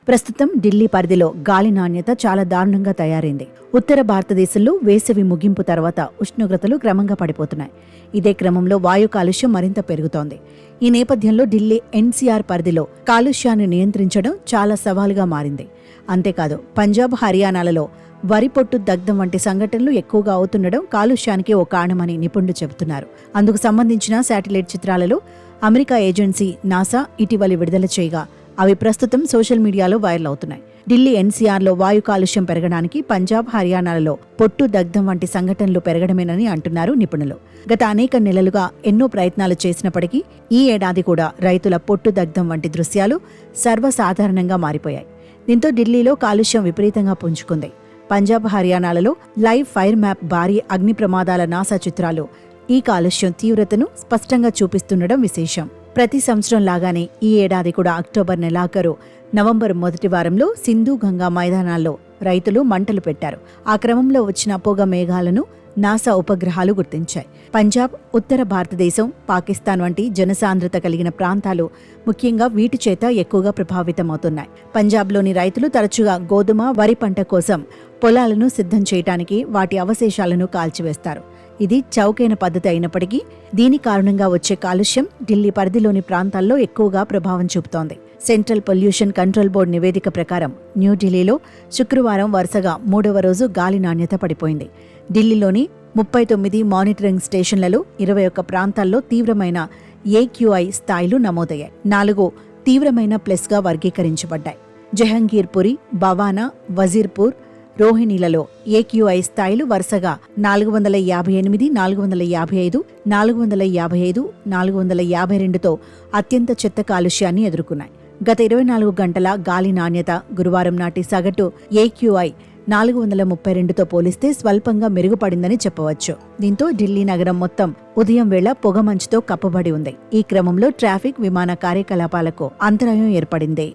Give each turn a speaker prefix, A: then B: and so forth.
A: ప్రస్తుతం ఢిల్లీ పరిధిలో గాలి నాణ్యత చాలా దారుణంగా తయారైంది. ఉత్తర భారతదేశంలో వేసవి ముగింపు తర్వాత ఉష్ణోగ్రతలు క్రమంగా పడిపోతున్నాయి. ఇదే క్రమంలో వాయు కాలుష్యం మరింత పెరుగుతోంది. ఈ నేపథ్యంలో ఢిల్లీ ఎన్సీఆర్ పరిధిలో కాలుష్యాన్ని నియంత్రించడం చాలా సవాలుగా మారింది. అంతేకాదు, పంజాబ్, హర్యానాలలో వరి పొట్టు దగ్ధం వంటి సంఘటనలు ఎక్కువగా అవుతుండడం కాలుష్యానికి ఓ కారణమని నిపుణులు చెబుతున్నారు. అందుకు సంబంధించిన శాటిలైట్ చిత్రాలలో అమెరికా ఏజెన్సీ నాసా ఇటీవలి విడుదల చేయగా అవి ప్రస్తుతం సోషల్ మీడియాలో వైరల్ అవుతున్నాయి. ఢిల్లీ ఎన్సీఆర్లో వాయు కాలుష్యం పెరగడానికి పంజాబ్, హర్యానాలలో పొట్టు దగ్ధం వంటి సంఘటనలు పెరగడమేనని అంటున్నారు నిపుణులు. గత అనేక నెలలుగా ఎన్నో ప్రయత్నాలు చేసినప్పటికీ ఈ ఏడాది కూడా రైతుల పొట్టు దగ్ధం వంటి దృశ్యాలు సర్వసాధారణంగా మారిపోయాయి. దీంతో ఢిల్లీలో కాలుష్యం విపరీతంగా పుంజుకుంది. పంజాబ్, హర్యానాలలో లైవ్ ఫైర్ మ్యాప్ భారీ అగ్ని ప్రమాదాల నాసా చిత్రాలు ఈ కాలుష్యం తీవ్రతను స్పష్టంగా చూపిస్తుండడం విశేషం. ప్రతి సంవత్సరం లాగానే ఈ ఏడాది కూడా అక్టోబర్ నెలాఖరు, నవంబర్ మొదటి వారంలో సింధు గంగా మైదానాల్లో రైతులు మంటలు పెట్టారు. ఆ క్రమంలో వచ్చిన పొగ మేఘాలను నాసా ఉపగ్రహాలు గుర్తించాయి. పంజాబ్, ఉత్తర భారతదేశం, పాకిస్తాన్ వంటి జనసాంద్రత కలిగిన ప్రాంతాలు ముఖ్యంగా వీటి చేత ఎక్కువగా ప్రభావితమవుతున్నాయి. పంజాబ్లోని రైతులు తరచుగా గోధుమ, వరి పంట కోసం పొలాలను సిద్ధం చేయడానికి వాటి అవశేషాలను కాల్చివేస్తారు. ఇది చౌకైన పద్ధతి అయినప్పటికీ దీని కారణంగా వచ్చే కాలుష్యం ఢిల్లీ పరిధిలోని ప్రాంతాల్లో ఎక్కువగా ప్రభావం చూపుతోంది. సెంట్రల్ పొల్యూషన్ కంట్రోల్ బోర్డు నివేదిక ప్రకారం న్యూఢిల్లీలో శుక్రవారం వరుసగా 3వ రోజు గాలి నాణ్యత పడిపోయింది. ఢిల్లీలోని 39 మానిటరింగ్ స్టేషన్లలో 21 ప్రాంతాల్లో తీవ్రమైన AQI స్థాయిలు నమోదయ్యాయి. 4 తీవ్రమైన ప్లస్గా వర్గీకరించబడ్డాయి. జహంగీర్పురి, బవానా, వజీర్పూర్, రోహిణీలలో AQI స్థాయిలు వరుసగా 458, 455, 455, 452తో అత్యంత చెత్త కాలుష్యాన్ని ఎదుర్కొన్నాయి. గత 24 గంటల గాలి నాణ్యత గురువారం నాటి సగటు AQI 432తో పోలిస్తే స్వల్పంగా మెరుగుపడిందని చెప్పవచ్చు. దీంతో ఢిల్లీ నగరం మొత్తం ఉదయం వేళ పొగమంచుతో కప్పబడి ఉంది. ఈ క్రమంలో ట్రాఫిక్, విమాన కార్యకలాపాలకు అంతరాయం ఏర్పడింది.